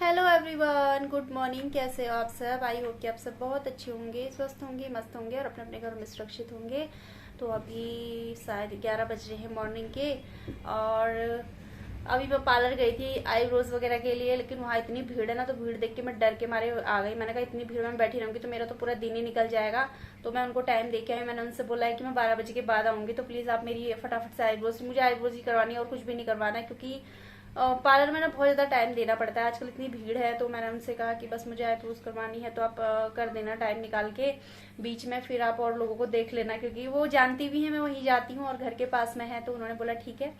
Hello everyone, good morning. कैसे हो आप सब? आई होप कि आप सब बहुत अच्छे होंगे, स्वस्थ होंगे, मस्त होंगे और अपने अपने घरों में सुरक्षित होंगे। तो अभी शायद 11 बज रहे हैं मॉर्निंग के। और अभी मैं पार्लर गई थी आईब्रोज वगैरह के लिए, लेकिन वहाँ इतनी भीड़ है ना, तो भीड़ देख के मैं डर के मारे आ गई। मैंने कहा इतनी भीड़ में बैठी रहूंगी तो मेरा तो पूरा दिन ही निकल जाएगा। तो मैं उनको टाइम दे के आई। मैंने उनसे बोला है कि मैं 12 बजे के बाद आऊंगी, तो प्लीज़ आप मेरी फटाफट से आईब्रोज, मुझे आईब्रोज ही करवानी है और कुछ भी नहीं करवाना है, क्योंकि पार्लर में ना बहुत ज़्यादा टाइम देना पड़ता है। आजकल इतनी भीड़ है, तो मैंने उनसे कहा कि बस मुझे आईब्रोज करवानी है, तो आप कर देना टाइम निकाल के बीच में, फिर आप और लोगों को देख लेना, क्योंकि वो जानती भी हैं मैं वहीं जाती हूँ और घर के पास में है। तो उन्होंने बोला ठीक है,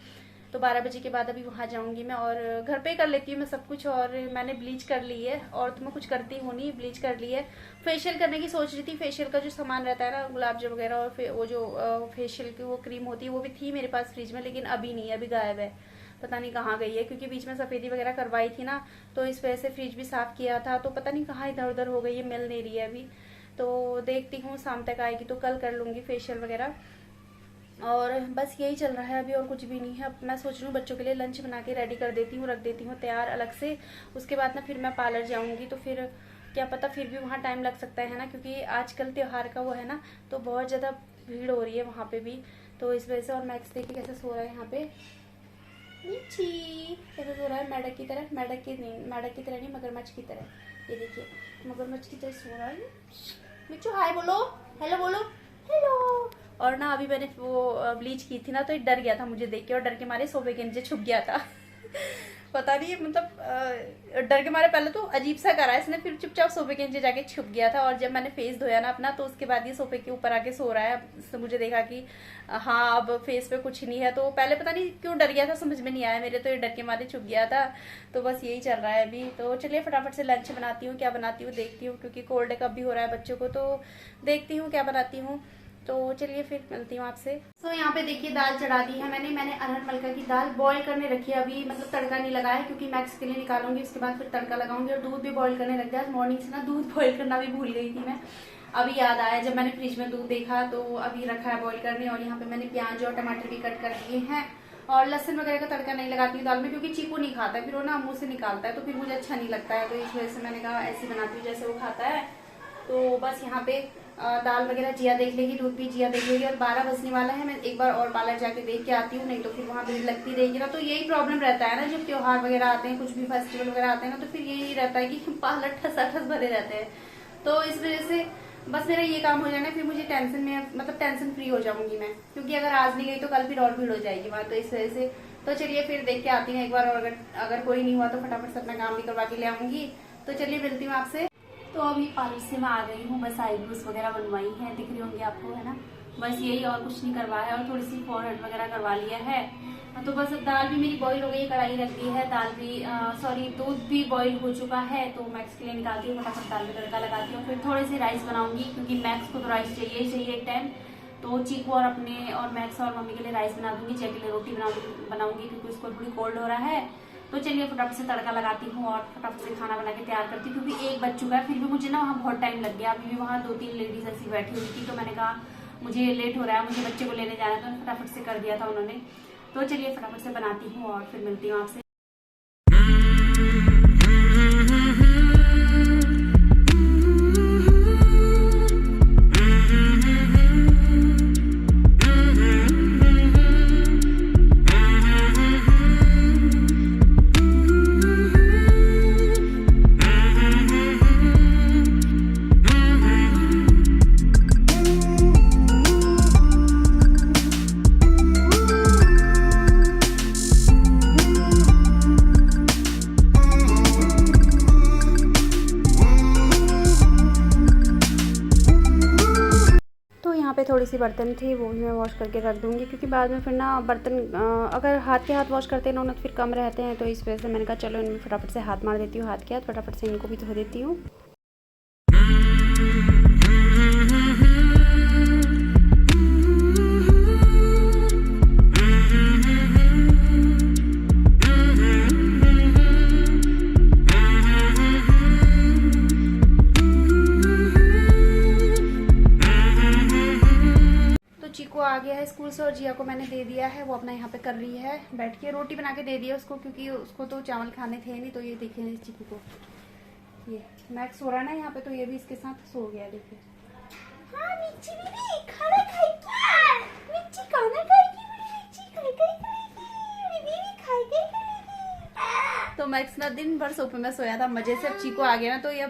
तो 12 बजे के बाद अभी वहाँ जाऊंगी मैं, और घर पे कर लेती हूँ मैं सब कुछ। और मैंने ब्लीच कर ली है, और तो मैं कुछ करती हूँ नहीं, ब्लीच कर ली है। फेशियल करने की सोच रही थी। फेशियल का जो सामान रहता है ना, गुलाब जल वगैरह, और वो जो फेशियल की वो क्रीम होती है, वो भी थी मेरे पास फ्रिज में, लेकिन अभी नहीं है, अभी गायब है, पता नहीं कहाँ गई है। क्योंकि बीच में सफेदी वगैरह करवाई थी ना, तो इस वजह से फ्रिज भी साफ किया था, तो पता नहीं कहाँ इधर उधर हो गई है, मिल नहीं रही है अभी। तो देखती हूँ, शाम तक आएगी तो कल कर लूंगी फेशियल वगैरह। और बस यही चल रहा है अभी, और कुछ भी नहीं है। अब मैं सोच रही हूँ बच्चों के लिए लंच बना के रेडी कर देती हूँ, रख देती हूँ तैयार अलग से। उसके बाद ना फिर मैं पार्लर जाऊँगी, तो फिर क्या पता फिर भी वहाँ टाइम लग सकता है ना, क्योंकि आजकल त्योहार का वो है ना, तो बहुत ज़्यादा भीड़ हो रही है वहाँ पे भी, तो इस वजह से। और मैक्स देखिए कैसे सो रहा है यहाँ पे, नीची कैसे सो रहा है, मेढक की तरह। मेढक की नहीं, मेढक की तरह नहीं, मगरमच्छ की तरह। ये देखिए, मगरमच्छ की तरह सो रहा है। मिच्चू हाय बोलो, हेलो बोलो, हेलो। और ना अभी मैंने वो ब्लीच की थी ना, तो ये डर गया था मुझे देख के, और डर के मारे सोफे के नीचे छुप गया था। पता नहीं, मतलब डर के मारे पहले तो अजीब सा करा इसने, फिर चुपचाप सोफे के नीचे जाके छुप गया था। और जब मैंने फेस धोया ना अपना, तो उसके बाद ये सोफे के ऊपर आके सो रहा है। तो मुझे देखा कि हाँ अब फेस पे कुछ नहीं है, तो पहले पता नहीं क्यों डर गया था, समझ में नहीं आया मेरे, तो ये डर के मारे छुप गया था। तो बस यही चल रहा है अभी। तो चलिए फटाफट से लंच बनाती हूँ, क्या बनाती हूँ देखती हूँ, क्योंकि कोल्ड कब भी हो रहा है बच्चों को, तो देखती हूँ क्या बनाती हूँ। तो चलिए फिर मिलती हूँ आपसे। तो यहाँ पे देखिए दाल चढ़ा दी है मैंने अरहर मलका की दाल बॉईल करने रखी है अभी, मतलब तड़का नहीं लगाया है, क्योंकि मैक्स के लिए निकालूंगी, उसके बाद फिर तड़का लगाऊंगी। और दूध भी बॉईल करने रख दिया। मॉर्निंग से ना दूध बॉईल करना भी भूल गई थी मैं, अभी याद आया जब मैंने फ्रिज में दूध देखा, तो अभी रखा है बॉईल करने। और यहाँ पे मैंने प्याज और टमाटर भी कट कर दिए हैं। और लहसुन वगैरह का तड़का नहीं लगाती हूँ दाल में, क्योंकि चीकू नहीं खाता है, फिर वो ना मुंह से निकालता है, तो फिर मुझे अच्छा नहीं लगता है। तो इस वजह से मैंने कहा ऐसी बनाती हूँ जैसे वो खाता है। तो बस यहाँ पे दाल वगैरह जिया देख लेगी, दूध भी जिया देख लेगी। और 12 बजने वाला है, मैं एक बार और पार्लर जाके देख के आती हूँ, नहीं तो फिर वहाँ भीड़ लगती रहेगी ना। तो यही प्रॉब्लम रहता है ना, जब त्योहार वगैरह आते हैं, कुछ भी फेस्टिवल वगैरह आते हैं ना, तो फिर यही रहता है कि पार्लर ठसाठस भरे रहते हैं। तो इस वजह से बस मेरा ये काम हो जाना, फिर मुझे टेंशन में, मतलब टेंशन फ्री हो जाऊंगी मैं, क्योंकि अगर आज नहीं गई तो कल फिर और भीड़ हो जाएगी वहाँ, तो इस वजह से। तो चलिए फिर देख के आती हूँ एक बार, और अगर कोई नहीं हुआ तो फटाफट से अपना काम भी करवा के ले आऊंगी। तो चलिए मिलती हूँ आपसे। तो अभी पार्लर से मैं आ गई हूँ, बस आईब्रोज वगैरह बनवाई है, दिख रही होंगी आपको, है ना, बस यही, और कुछ नहीं करवाया है। और थोड़ी सी फोरहेड वगैरह करवा लिया है। तो बस दाल भी मेरी बॉईल हो गई, कढ़ाई रख दी है, दाल भी सॉरी दूध भी बॉईल हो चुका है। तो मैक्स के लिए निकालती हूँ, फटाफट दाल में तड़का लगाती हूँ, फिर थोड़े से राइस बनाऊंगी, क्योंकि मैक्स को तो राइस चाहिए ही चाहिए एक टाइम। तो चीकू और अपने और मैक्स और मम्मी के लिए राइस बना दूंगी, जय के लिए रोटी बनाऊंगी, क्योंकि उसको थोड़ी कोल्ड हो रहा है। तो चलिए फटाफट से तड़का लगाती हूँ और फटाफट से खाना बना के तैयार करती हूँ, क्योंकि 1 बज चुका है, फिर भी मुझे ना वहाँ बहुत टाइम लग गया। अभी भी वहाँ 2-3 लेडीज ऐसी बैठी हुई थी, तो मैंने कहा मुझे लेट हो रहा है, मुझे बच्चे को लेने जाना है, तो फटाफट से कर दिया था उन्होंने। तो चलिए फटाफट से बनाती हूँ और फिर मिलती हूँ आपसे। यहाँ पे थोड़ी सी बर्तन थी, वो भी मैं वॉश करके रख दूँगी, क्योंकि बाद में फिर ना बर्तन अगर हाथ के हाथ वॉश करते हैं ना, तो फिर कम रहते हैं। तो इस वजह से मैंने कहा चलो इनमें फटाफट से हाथ मार देती हूँ, हाथ के हाथ फटाफट से इनको भी धो देती हूँ। चीकू आ गया है स्कूल से और जिया को मैंने दे दिया है, वो अपना यहाँ पे कर रही है बैठ के। रोटी बना के दे दिया उसको क्योंकि उसको तो चावल खाने थे नहीं। तो ये देखिए चिकू को, ये मैक्स सो रहा है ना यहाँ पे, तो ये भी इसके साथ सो गया। देखिए हाँ मिर्ची भी खाना खाएगी, मिर्ची खाना खाएगी, मिर्ची खाएगी। तो मैक्स ना दिन भर सोफे में सोया था मजे से। अब चीकू आ गया ना तो ये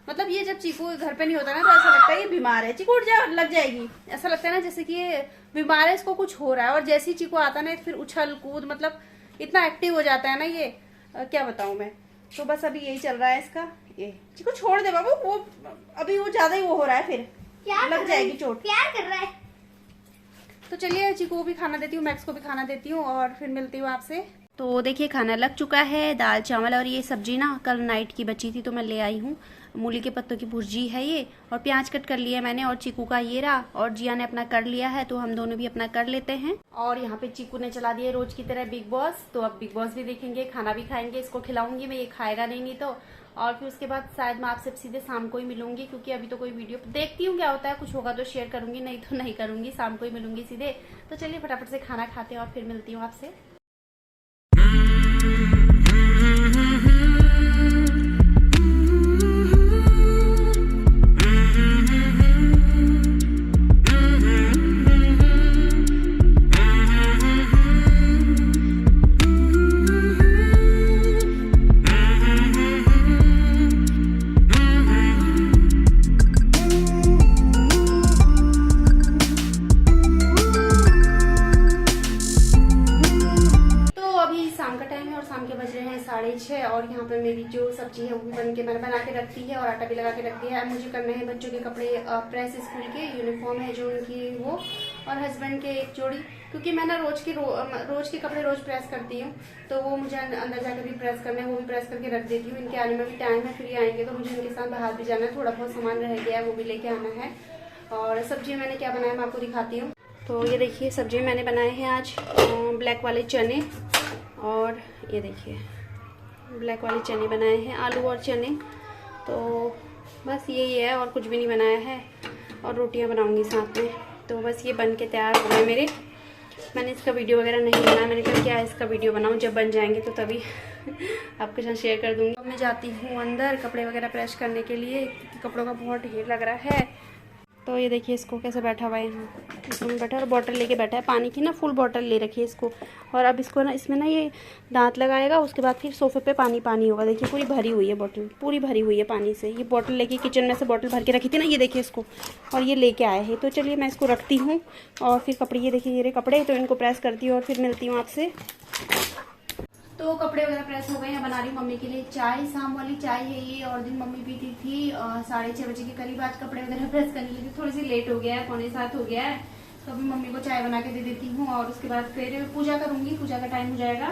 मतलब ये जब चीकू घर पे नहीं होता ना तो ऐसा लगता है ये बीमार है, चीकू उठ जा लग जाएगी, ऐसा लगता है ना जैसे कि ये बीमार है, इसको कुछ हो रहा है। और जैसे ही चीकू आता ना फिर उछल कूद, मतलब इतना एक्टिव हो जाता है ना ये, क्या बताऊं मैं। तो बस अभी यही चल रहा है इसका। ये चीकू छोड़ दे बाबू, वो अभी वो ज्यादा ही वो हो रहा है, फिर लग जाएगी चोट। प्यार कर रहा है। तो चलिए चीकू को भी खाना देती हूँ, मैक्स को भी खाना देती हूँ और फिर मिलती हूँ आपसे। तो देखिए खाना लग चुका है, दाल चावल और ये सब्जी ना कल नाइट की बची थी तो मैं ले आई हूँ। मूली के पत्तों की भुर्जी है ये, और प्याज कट कर लिया मैंने, और चीकू का ये रहा, और जिया ने अपना कर लिया है तो हम दोनों भी अपना कर लेते हैं। और यहाँ पे चीकू ने चला दिया रोज की तरह बिग बॉस, तो अब बिग बॉस भी देखेंगे, खाना भी खाएंगे, इसको खिलाऊंगी मैं, ये खाएगा नहीं तो। और फिर उसके बाद शायद मैं आपसे सीधे शाम को ही मिलूंगी, क्योंकि अभी तो कोई वीडियो देखती हूँ क्या होता है, कुछ होगा तो शेयर करूंगी, नहीं तो नहीं करूंगी, शाम को ही मिलूंगी सीधे। तो चलिए फटाफट से खाना खाते हैं और फिर मिलती हूँ आपसे। और यहाँ पे मेरी जो सब्जी है वो भी मैंने बना के रख दी है और आटा भी लगा के रख दिया है। मुझे करने हैं बच्चों के कपड़े प्रेस, स्कूल के यूनिफॉर्म है जो उनकी वो, और हस्बैंड के एक जोड़ी, क्योंकि मैं ना रोज के कपड़े रोज प्रेस करती हूँ, तो वो मुझे अंदर जाकर भी प्रेस करने हैं, वो भी प्रेस करके रख देती हूँ। इनके आने में भी टाइम है, फिर आएंगे तो मुझे इनके साथ बाहर भी जाना है, थोड़ा बहुत सामान रह गया है वो भी लेके आना है। और सब्जी मैंने क्या बनाया मैं आपको दिखाती हूँ। तो ये देखिए सब्जी मैंने बनाए हैं आज ब्लैक वाले चने, और ये देखिए ब्लैक वाले चने बनाए हैं, आलू और चने। तो बस यही है और कुछ भी नहीं बनाया है, और रोटियां बनाऊंगी साथ में। तो बस ये बन के तैयार हो गए मेरे। मैंने इसका वीडियो वगैरह नहीं बनाया, मैंने कहा क्या इसका वीडियो बनाऊं, जब बन जाएंगे तो तभी आपके साथ शेयर कर दूंगी। तो मैं जाती हूँ अंदर कपड़े वगैरह प्रेस करने के लिए, कपड़ों का बहुत ढेर लग रहा है। तो ये देखिए इसको कैसे बैठा हुआ है, यहाँ बैठा और बॉटल लेके बैठा है, पानी की ना फुल बॉटल ले रखी है इसको। और अब इसको ना इसमें ना ये दांत लगाएगा, उसके बाद फिर सोफे पे पानी होगा। देखिए पूरी भरी हुई है बॉटल, पूरी भरी हुई है पानी से। ये बॉटल लेके किचन में से बॉटल भर के रखी थी ना, ये देखिए इसको, और ये लेके आए हैं। तो चलिए मैं इसको रखती हूँ और फिर कपड़े, ये देखिए ये कपड़े, तो इनको प्रेस करती हूँ और फिर मिलती हूँ आपसे। तो कपड़े वगैरह प्रेस हो गए हैं, बना रही हूँ मम्मी के लिए चाय, शाम वाली चाय है ये, और दिन मम्मी पीती थी 6:30 बजे के करीब। आज कपड़े वगैरह प्रेस करने लगी, थोड़ी सी लेट हो गया है, 6:45 हो गया है, तो अभी मम्मी को चाय बना के दे देती हूँ और उसके बाद फिर पूजा करूंगी, पूजा का टाइम हो जाएगा।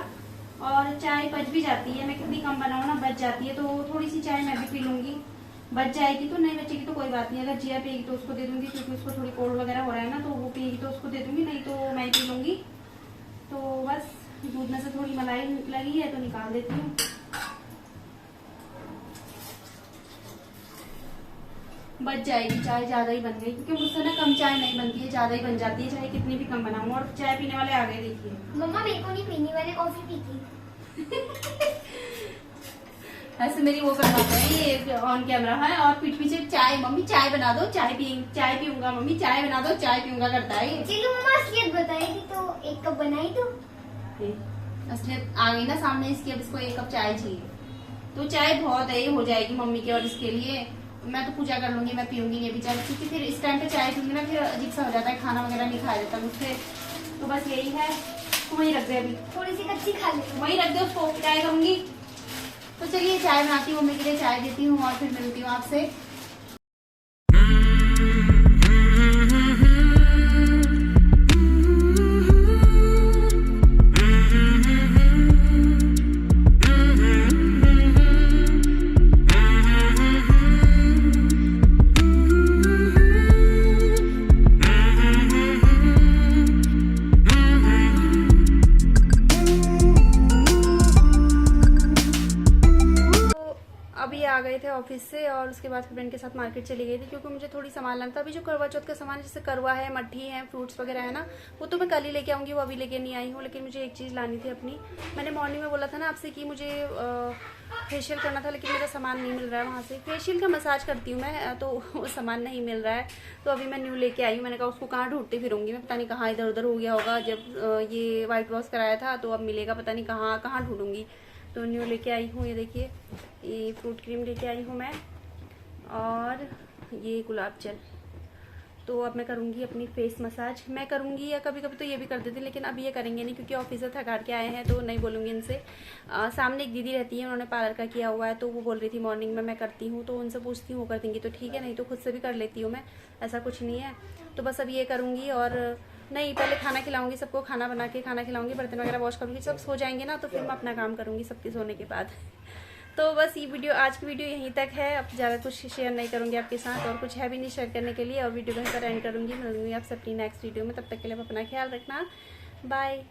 और चाय बच भी जाती है, मैं कितनी कम बनाऊँ ना बच जाती है, तो थोड़ी सी चाय मैं भी पी लूंगी, बच जाएगी तो, नहीं बचेगी तो कोई बात नहीं। अगर जिया पिएगी तो उसको दे दूंगी, क्योंकि उसको थोड़ी कोल्ड वगैरह हो रहा है ना, तो वो पिएगी तो उसको दे दूंगी, नहीं तो मैं पी लूंगी। तो बस दूध में से थोड़ी मलाई लगी है तो निकाल देती हूँ। बच जाएगी, चाय ज्यादा ही बन गई, क्योंकि मुझसे ना कम चाय नहीं बनती है, ज्यादा ही बन जाती है, चाहे कितनी भी कम बनाऊं। और चाय पीने वाले आ गए देखिए। मम्मा मेरे को नहीं पीनी, मैंने कॉफी पी थी। ऐसे मेरी वो करवाते हैं ये ऑन कैमरा है, और पीठ पीछे चाय, मम्मी चाय बना दो, चाय पीऊंगा, मम्मी चाय बना दो, चाय पीऊंगा करता है। चलो मम्मा असलियत बताएगी तो 1 कप बनाई तो असलियत आ गई ना सामने इसकी, अब इसको 1 कप चाय चाहिए, तो चाय बहुत है, हो जाएगी मम्मी के और इसके लिए। मैं तो पूजा कर लूंगी, मैं पीऊंगी ये भी चाय, क्योंकि फिर इस टाइम पे चाय पीऊंगी ना फिर अजीब सा हो जाता है, खाना वगैरह नहीं खाया जाता मुझसे। तो बस यही है, तो वही रख दे, अभी थोड़ी सी कच्ची खा ले, वही रख दे, उसको चाय करूंगी। तो चलिए चाय बनाती हूँ, मम्मी के लिए चाय देती हूँ और फिर मिलती हूँ आपसे। अभी आ गए थे ऑफिस से और उसके बाद फ्रेंड के साथ मार्केट चली गई थी क्योंकि मुझे थोड़ी सामान लाना था। अभी जो करवा चौथ का सामान है जैसे करवा है, मट्ठी है, फ्रूट्स वगैरह है ना, वो तो मैं कल ही लेके आऊँगी, वो अभी लेके नहीं आई हूँ। लेकिन मुझे एक चीज़ लानी थी अपनी। मैंने मॉर्निंग में बोला था ना आपसे कि मुझे फेशियल करना था, लेकिन मेरा सामान नहीं मिल रहा है वहाँ से। फेशियल का मसाज करती हूँ मैं, तो वो सामान नहीं मिल रहा है। तो अभी मैं न्यू लेके आई हूँ। मैंने कहा उसको कहाँ ढूंढती फिरूंगी मैं, पता नहीं कहाँ इधर उधर हो गया होगा। जब ये वाइट वॉश कराया था तो अब मिलेगा पता नहीं कहाँ कहाँ ढूंढूंगी। तो न्यू लेके आई हूँ। ये देखिए, ये फ्रूट क्रीम लेके आई हूँ मैं, और ये गुलाब जल। तो अब मैं करूँगी अपनी फेस मसाज। मैं करूँगी, या कभी कभी तो ये भी कर देती, लेकिन अभी ये करेंगे नहीं क्योंकि ऑफिस से थकार के आए हैं तो नहीं बोलूँगी इनसे। सामने एक दीदी रहती है, उन्होंने पार्लर का किया हुआ है, तो वो बोल रही थी मॉर्निंग में मैं करती हूँ, तो उनसे पूछती हूँ वो कर देंगी तो ठीक है, नहीं तो खुद से भी कर लेती हूँ मैं, ऐसा कुछ नहीं है। तो बस अब ये करूँगी, और नहीं पहले खाना खिलाऊंगी सबको, खाना बना के खाना खिलाऊंगी, बर्तन वगैरह वॉश करूँगी। सब सो जाएंगे ना तो फिर मैं अपना काम करूँगी सबके सोने के बाद। तो बस ये वीडियो, आज की वीडियो यहीं तक है। अब ज़्यादा कुछ शेयर नहीं करूँगी आपके साथ, और कुछ है भी नहीं शेयर करने के लिए, और वीडियो कहीं पर एंड करूँगी। मिलूंगी आपसे अपनी नेक्स्ट वीडियो में। तब तक के लिए अपना ख्याल रखना। बाय।